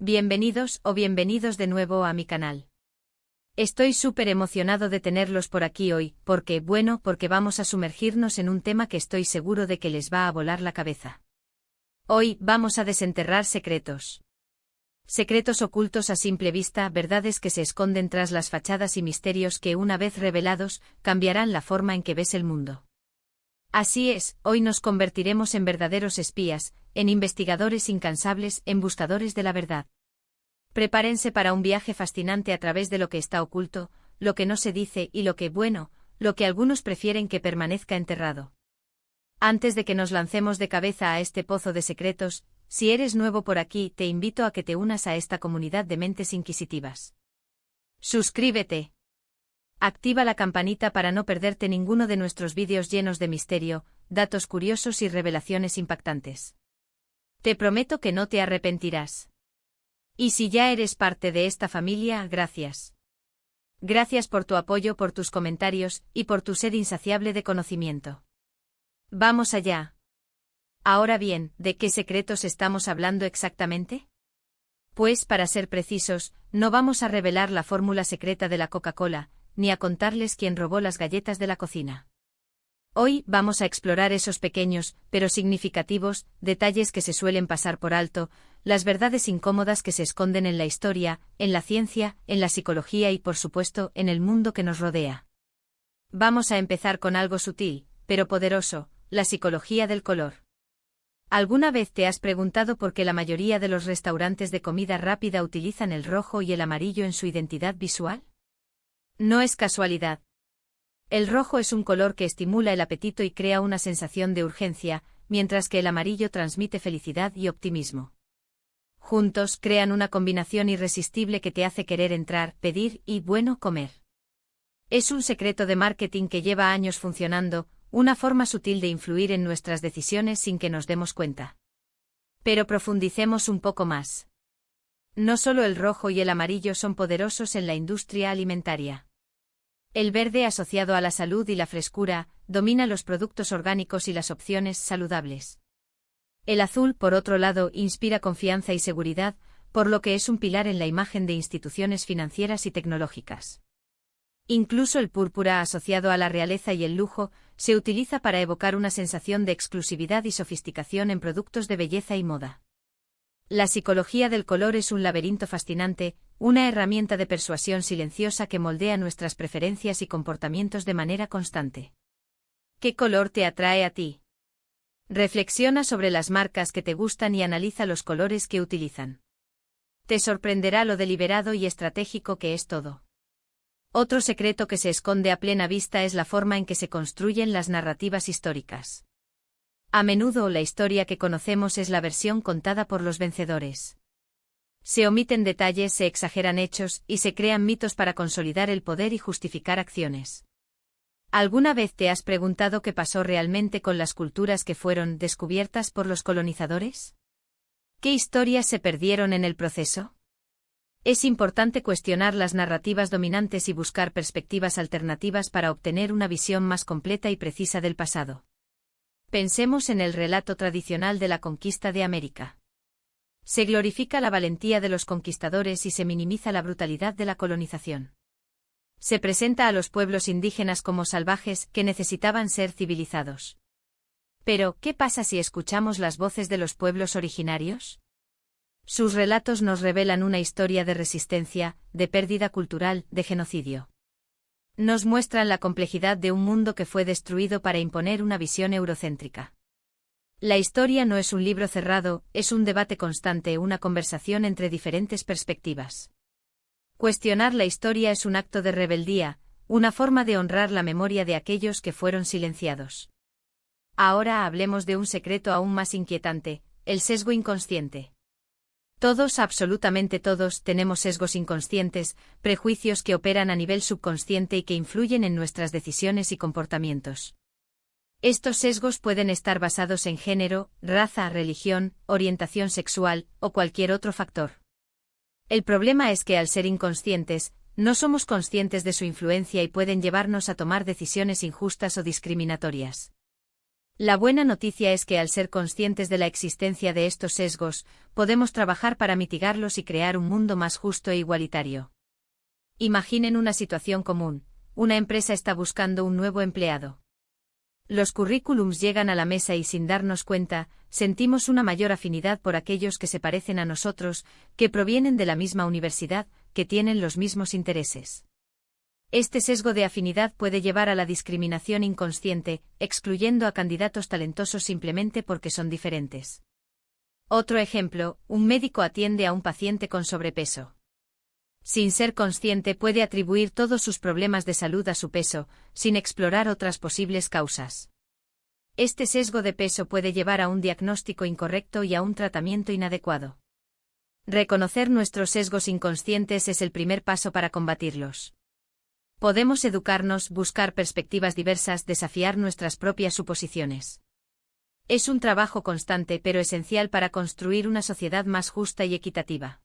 Bienvenidos o bienvenidos de nuevo a mi canal. Estoy súper emocionado de tenerlos por aquí hoy, porque vamos a sumergirnos en un tema que estoy seguro de que les va a volar la cabeza. Hoy vamos a desenterrar secretos. Secretos ocultos a simple vista, verdades que se esconden tras las fachadas y misterios que, una vez revelados, cambiarán la forma en que ves el mundo. Así es, hoy nos convertiremos en verdaderos espías, en investigadores incansables, en buscadores de la verdad. Prepárense para un viaje fascinante a través de lo que está oculto, lo que no se dice y lo que algunos prefieren que permanezca enterrado. Antes de que nos lancemos de cabeza a este pozo de secretos, si eres nuevo por aquí, te invito a que te unas a esta comunidad de mentes inquisitivas. Suscríbete. Activa la campanita para no perderte ninguno de nuestros vídeos llenos de misterio, datos curiosos y revelaciones impactantes. Te prometo que no te arrepentirás. Y si ya eres parte de esta familia, gracias. Gracias por tu apoyo, por tus comentarios y por tu sed insaciable de conocimiento. Vamos allá. Ahora bien, ¿de qué secretos estamos hablando exactamente? Pues, para ser precisos, no vamos a revelar la fórmula secreta de la Coca-Cola, ni a contarles quién robó las galletas de la cocina. Hoy vamos a explorar esos pequeños, pero significativos, detalles que se suelen pasar por alto, las verdades incómodas que se esconden en la historia, en la ciencia, en la psicología y, por supuesto, en el mundo que nos rodea. Vamos a empezar con algo sutil, pero poderoso, la psicología del color. ¿Alguna vez te has preguntado por qué la mayoría de los restaurantes de comida rápida utilizan el rojo y el amarillo en su identidad visual? No es casualidad. El rojo es un color que estimula el apetito y crea una sensación de urgencia, mientras que el amarillo transmite felicidad y optimismo. Juntos crean una combinación irresistible que te hace querer entrar, pedir y, comer. Es un secreto de marketing que lleva años funcionando, una forma sutil de influir en nuestras decisiones sin que nos demos cuenta. Pero profundicemos un poco más. No solo el rojo y el amarillo son poderosos en la industria alimentaria. El verde, asociado a la salud y la frescura, domina los productos orgánicos y las opciones saludables. El azul, por otro lado, inspira confianza y seguridad, por lo que es un pilar en la imagen de instituciones financieras y tecnológicas. Incluso el púrpura, asociado a la realeza y el lujo, se utiliza para evocar una sensación de exclusividad y sofisticación en productos de belleza y moda. La psicología del color es un laberinto fascinante, una herramienta de persuasión silenciosa que moldea nuestras preferencias y comportamientos de manera constante. ¿Qué color te atrae a ti? Reflexiona sobre las marcas que te gustan y analiza los colores que utilizan. Te sorprenderá lo deliberado y estratégico que es todo. Otro secreto que se esconde a plena vista es la forma en que se construyen las narrativas históricas. A menudo la historia que conocemos es la versión contada por los vencedores. Se omiten detalles, se exageran hechos y se crean mitos para consolidar el poder y justificar acciones. ¿Alguna vez te has preguntado qué pasó realmente con las culturas que fueron descubiertas por los colonizadores? ¿Qué historias se perdieron en el proceso? Es importante cuestionar las narrativas dominantes y buscar perspectivas alternativas para obtener una visión más completa y precisa del pasado. Pensemos en el relato tradicional de la conquista de América. Se glorifica la valentía de los conquistadores y se minimiza la brutalidad de la colonización. Se presenta a los pueblos indígenas como salvajes que necesitaban ser civilizados. Pero, ¿qué pasa si escuchamos las voces de los pueblos originarios? Sus relatos nos revelan una historia de resistencia, de pérdida cultural, de genocidio. Nos muestran la complejidad de un mundo que fue destruido para imponer una visión eurocéntrica. La historia no es un libro cerrado, es un debate constante, una conversación entre diferentes perspectivas. Cuestionar la historia es un acto de rebeldía, una forma de honrar la memoria de aquellos que fueron silenciados. Ahora hablemos de un secreto aún más inquietante, el sesgo inconsciente. Todos, absolutamente todos, tenemos sesgos inconscientes, prejuicios que operan a nivel subconsciente y que influyen en nuestras decisiones y comportamientos. Estos sesgos pueden estar basados en género, raza, religión, orientación sexual o cualquier otro factor. El problema es que al ser inconscientes, no somos conscientes de su influencia y pueden llevarnos a tomar decisiones injustas o discriminatorias. La buena noticia es que al ser conscientes de la existencia de estos sesgos, podemos trabajar para mitigarlos y crear un mundo más justo e igualitario. Imaginen una situación común: una empresa está buscando un nuevo empleado. Los currículums llegan a la mesa y sin darnos cuenta, sentimos una mayor afinidad por aquellos que se parecen a nosotros, que provienen de la misma universidad, que tienen los mismos intereses. Este sesgo de afinidad puede llevar a la discriminación inconsciente, excluyendo a candidatos talentosos simplemente porque son diferentes. Otro ejemplo: un médico atiende a un paciente con sobrepeso. Sin ser consciente puede atribuir todos sus problemas de salud a su peso, sin explorar otras posibles causas. Este sesgo de peso puede llevar a un diagnóstico incorrecto y a un tratamiento inadecuado. Reconocer nuestros sesgos inconscientes es el primer paso para combatirlos. Podemos educarnos, buscar perspectivas diversas, desafiar nuestras propias suposiciones. Es un trabajo constante pero esencial para construir una sociedad más justa y equitativa.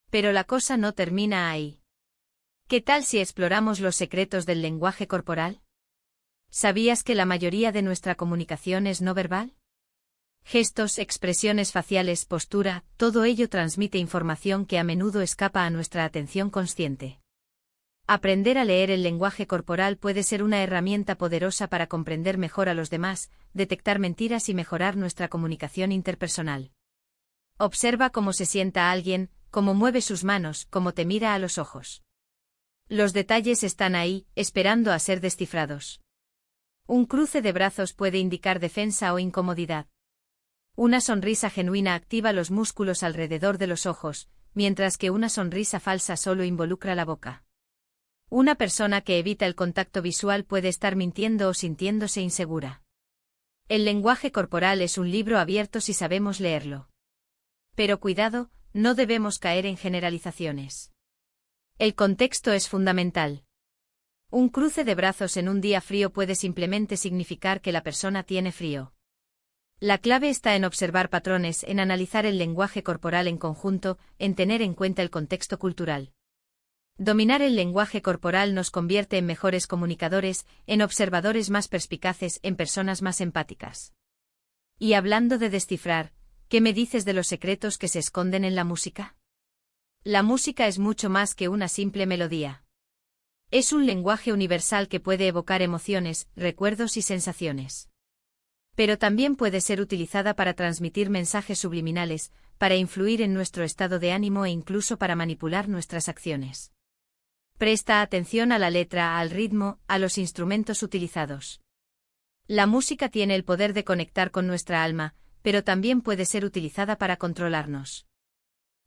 Pero la cosa no termina ahí. ¿Qué tal si exploramos los secretos del lenguaje corporal? ¿Sabías que la mayoría de nuestra comunicación es no verbal? Gestos, expresiones faciales, postura, todo ello transmite información que a menudo escapa a nuestra atención consciente. Aprender a leer el lenguaje corporal puede ser una herramienta poderosa para comprender mejor a los demás, detectar mentiras y mejorar nuestra comunicación interpersonal. Observa cómo se sienta alguien, cómo mueve sus manos, cómo te mira a los ojos. Los detalles están ahí, esperando a ser descifrados. Un cruce de brazos puede indicar defensa o incomodidad. Una sonrisa genuina activa los músculos alrededor de los ojos, mientras que una sonrisa falsa solo involucra la boca. Una persona que evita el contacto visual puede estar mintiendo o sintiéndose insegura. El lenguaje corporal es un libro abierto si sabemos leerlo. Pero cuidado, no debemos caer en generalizaciones. El contexto es fundamental. Un cruce de brazos en un día frío puede simplemente significar que la persona tiene frío. La clave está en observar patrones, en analizar el lenguaje corporal en conjunto, en tener en cuenta el contexto cultural. Dominar el lenguaje corporal nos convierte en mejores comunicadores, en observadores más perspicaces, en personas más empáticas. Y hablando de descifrar, ¿qué me dices de los secretos que se esconden en la música? La música es mucho más que una simple melodía. Es un lenguaje universal que puede evocar emociones, recuerdos y sensaciones. Pero también puede ser utilizada para transmitir mensajes subliminales, para influir en nuestro estado de ánimo e incluso para manipular nuestras acciones. Presta atención a la letra, al ritmo, a los instrumentos utilizados. La música tiene el poder de conectar con nuestra alma, pero también puede ser utilizada para controlarnos.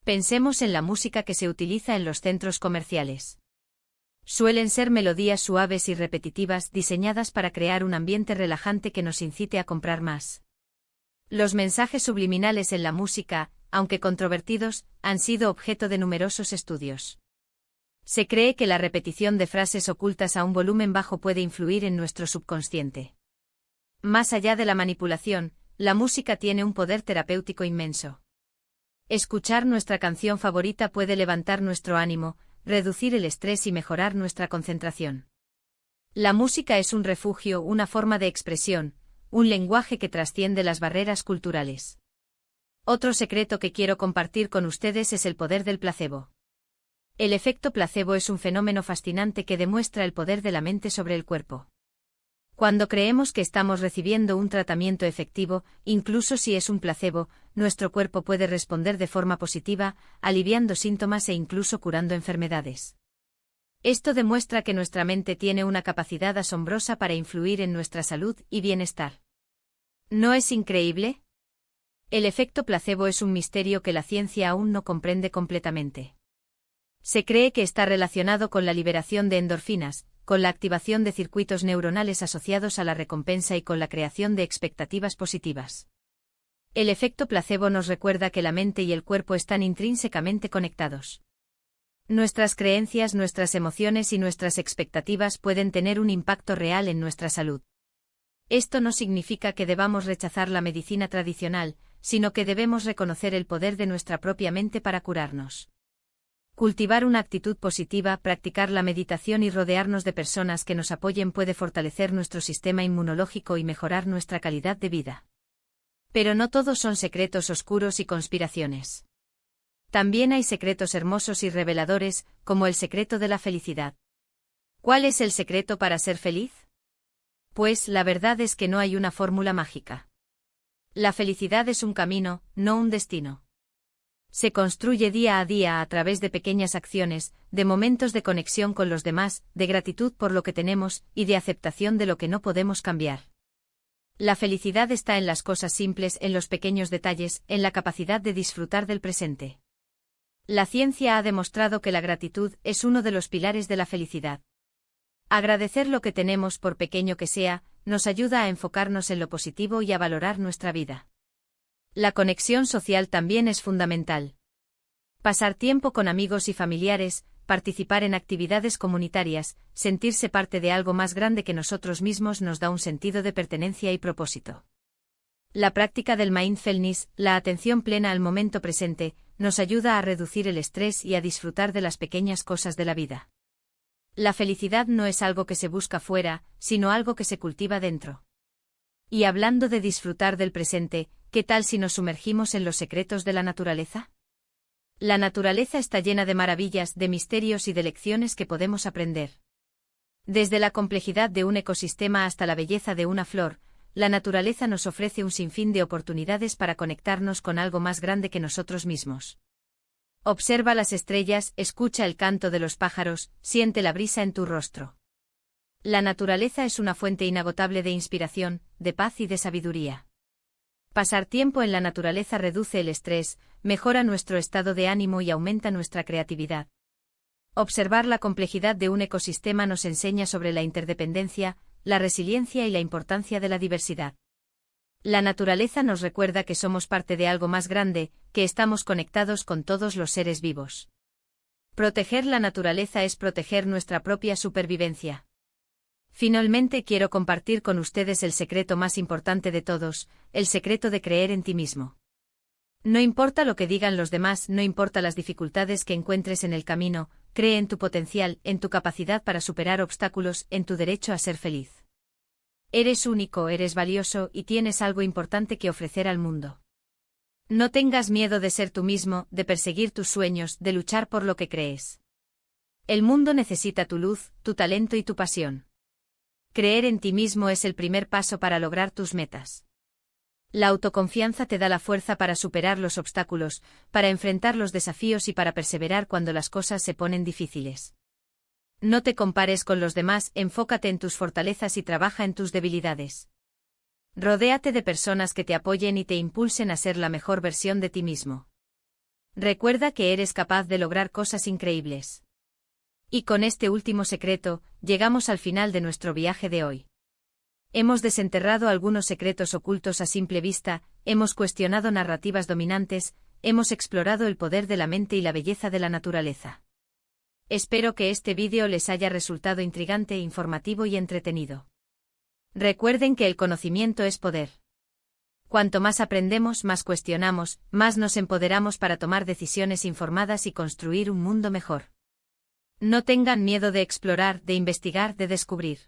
Pensemos en la música que se utiliza en los centros comerciales. Suelen ser melodías suaves y repetitivas diseñadas para crear un ambiente relajante que nos incite a comprar más. Los mensajes subliminales en la música, aunque controvertidos, han sido objeto de numerosos estudios. Se cree que la repetición de frases ocultas a un volumen bajo puede influir en nuestro subconsciente. Más allá de la manipulación, la música tiene un poder terapéutico inmenso. Escuchar nuestra canción favorita puede levantar nuestro ánimo, reducir el estrés y mejorar nuestra concentración. La música es un refugio, una forma de expresión, un lenguaje que trasciende las barreras culturales. Otro secreto que quiero compartir con ustedes es el poder del placebo. El efecto placebo es un fenómeno fascinante que demuestra el poder de la mente sobre el cuerpo. Cuando creemos que estamos recibiendo un tratamiento efectivo, incluso si es un placebo, nuestro cuerpo puede responder de forma positiva, aliviando síntomas e incluso curando enfermedades. Esto demuestra que nuestra mente tiene una capacidad asombrosa para influir en nuestra salud y bienestar. ¿No es increíble? El efecto placebo es un misterio que la ciencia aún no comprende completamente. Se cree que está relacionado con la liberación de endorfinas, con la activación de circuitos neuronales asociados a la recompensa y con la creación de expectativas positivas. El efecto placebo nos recuerda que la mente y el cuerpo están intrínsecamente conectados. Nuestras creencias, nuestras emociones y nuestras expectativas pueden tener un impacto real en nuestra salud. Esto no significa que debamos rechazar la medicina tradicional, sino que debemos reconocer el poder de nuestra propia mente para curarnos. Cultivar una actitud positiva, practicar la meditación y rodearnos de personas que nos apoyen puede fortalecer nuestro sistema inmunológico y mejorar nuestra calidad de vida. Pero no todos son secretos oscuros y conspiraciones. También hay secretos hermosos y reveladores, como el secreto de la felicidad. ¿Cuál es el secreto para ser feliz? Pues la verdad es que no hay una fórmula mágica. La felicidad es un camino, no un destino. Se construye día a día a través de pequeñas acciones, de momentos de conexión con los demás, de gratitud por lo que tenemos y de aceptación de lo que no podemos cambiar. La felicidad está en las cosas simples, en los pequeños detalles, en la capacidad de disfrutar del presente. La ciencia ha demostrado que la gratitud es uno de los pilares de la felicidad. Agradecer lo que tenemos, por pequeño que sea, nos ayuda a enfocarnos en lo positivo y a valorar nuestra vida. La conexión social también es fundamental. Pasar tiempo con amigos y familiares, participar en actividades comunitarias, sentirse parte de algo más grande que nosotros mismos nos da un sentido de pertenencia y propósito. La práctica del mindfulness, la atención plena al momento presente, nos ayuda a reducir el estrés y a disfrutar de las pequeñas cosas de la vida. La felicidad no es algo que se busca fuera, sino algo que se cultiva dentro. Y hablando de disfrutar del presente, ¿qué tal si nos sumergimos en los secretos de la naturaleza? La naturaleza está llena de maravillas, de misterios y de lecciones que podemos aprender. Desde la complejidad de un ecosistema hasta la belleza de una flor, la naturaleza nos ofrece un sinfín de oportunidades para conectarnos con algo más grande que nosotros mismos. Observa las estrellas, escucha el canto de los pájaros, siente la brisa en tu rostro. La naturaleza es una fuente inagotable de inspiración, de paz y de sabiduría. Pasar tiempo en la naturaleza reduce el estrés, mejora nuestro estado de ánimo y aumenta nuestra creatividad. Observar la complejidad de un ecosistema nos enseña sobre la interdependencia, la resiliencia y la importancia de la diversidad. La naturaleza nos recuerda que somos parte de algo más grande, que estamos conectados con todos los seres vivos. Proteger la naturaleza es proteger nuestra propia supervivencia. Finalmente quiero compartir con ustedes el secreto más importante de todos, el secreto de creer en ti mismo. No importa lo que digan los demás, no importa las dificultades que encuentres en el camino, cree en tu potencial, en tu capacidad para superar obstáculos, en tu derecho a ser feliz. Eres único, eres valioso y tienes algo importante que ofrecer al mundo. No tengas miedo de ser tú mismo, de perseguir tus sueños, de luchar por lo que crees. El mundo necesita tu luz, tu talento y tu pasión. Creer en ti mismo es el primer paso para lograr tus metas. La autoconfianza te da la fuerza para superar los obstáculos, para enfrentar los desafíos y para perseverar cuando las cosas se ponen difíciles. No te compares con los demás, enfócate en tus fortalezas y trabaja en tus debilidades. Rodéate de personas que te apoyen y te impulsen a ser la mejor versión de ti mismo. Recuerda que eres capaz de lograr cosas increíbles. Y con este último secreto, llegamos al final de nuestro viaje de hoy. Hemos desenterrado algunos secretos ocultos a simple vista, hemos cuestionado narrativas dominantes, hemos explorado el poder de la mente y la belleza de la naturaleza. Espero que este vídeo les haya resultado intrigante, informativo y entretenido. Recuerden que el conocimiento es poder. Cuanto más aprendemos, más cuestionamos, más nos empoderamos para tomar decisiones informadas y construir un mundo mejor. No tengan miedo de explorar, de investigar, de descubrir.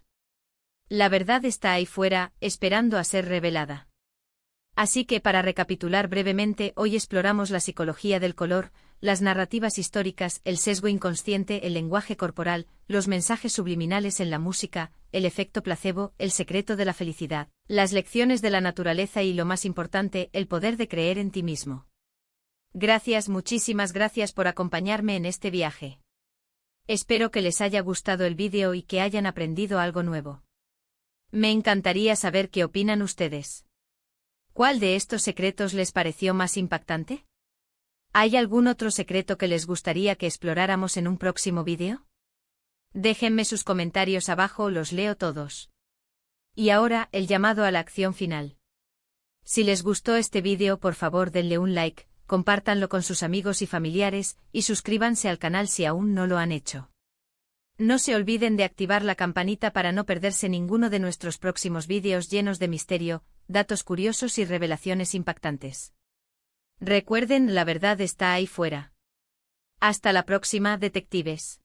La verdad está ahí fuera, esperando a ser revelada. Así que para recapitular brevemente, hoy exploramos la psicología del color, las narrativas históricas, el sesgo inconsciente, el lenguaje corporal, los mensajes subliminales en la música, el efecto placebo, el secreto de la felicidad, las lecciones de la naturaleza y lo más importante, el poder de creer en ti mismo. Gracias, muchísimas gracias por acompañarme en este viaje. Espero que les haya gustado el vídeo y que hayan aprendido algo nuevo. Me encantaría saber qué opinan ustedes. ¿Cuál de estos secretos les pareció más impactante? ¿Hay algún otro secreto que les gustaría que exploráramos en un próximo vídeo? Déjenme sus comentarios abajo, los leo todos. Y ahora, el llamado a la acción final. Si les gustó este vídeo, por favor denle un like, compártanlo con sus amigos y familiares, y suscríbanse al canal si aún no lo han hecho. No se olviden de activar la campanita para no perderse ninguno de nuestros próximos vídeos llenos de misterio, datos curiosos y revelaciones impactantes. Recuerden, la verdad está ahí fuera. Hasta la próxima, detectives.